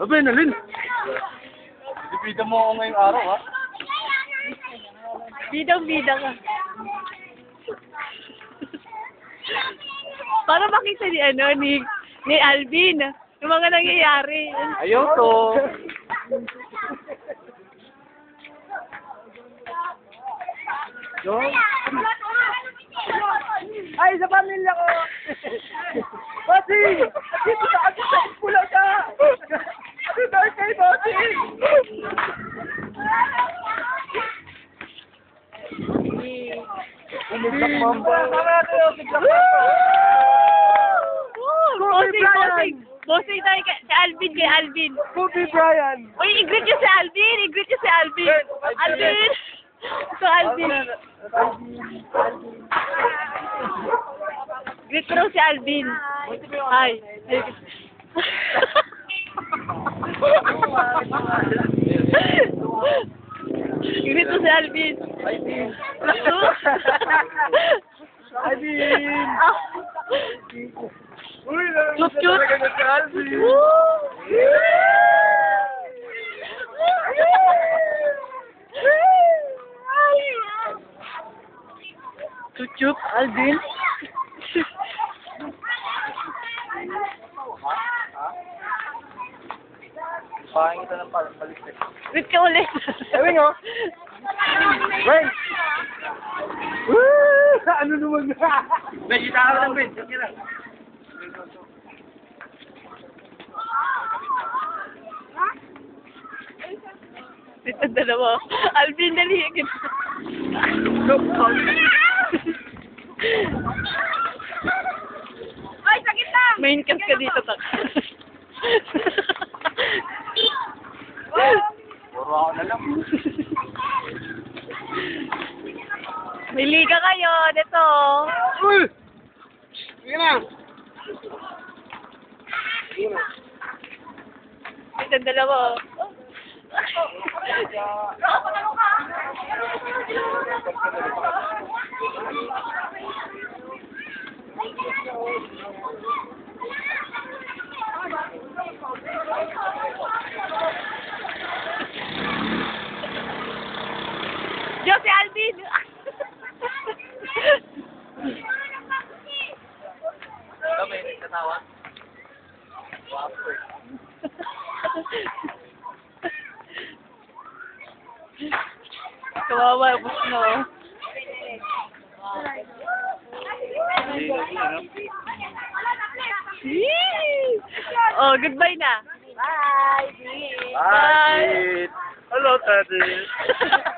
Abe, Nalin! Dipida mo ako ngayong araw, ha? Bidang-bida ka. Para makita ni Alvin, yung mga nangyayari. Ayaw to! Ay, sa pamilya ko! Bossing! Dito sa akin sa pula ka! Happy birthday, Bossing! Umigak mamba! Bossing tayo kay Alvin, kay Alvin. Kobe Bryant! Uy, i-greet niyo si Alvin! I-greet niyo si Alvin! Alvin! So, Alvin. Greet ko raw si Alvin. Hi. Greet ko si Alvin. Alvin! Uy, Cute. talaga na si Alvin! Chup, Alvin. Pahing ito ng balik. Greet ka ulit. Ewing, oh! Wait! Woo! Ano naman na? Medyo taka lang, Ben. Sige lang. Ito dalawa. Alvin, dali. Ay, sakit lang! Main cam ka dito, tak. Puro ako na lang. May liga kayo, dito. Uy! Sige na! Ito dalawa. Diyos, si Alvin! Kami, nagtatawa. Wapo. Kawawa, bus mo. Oh, goodbye na. Bye! Bye! Hello, Teddy.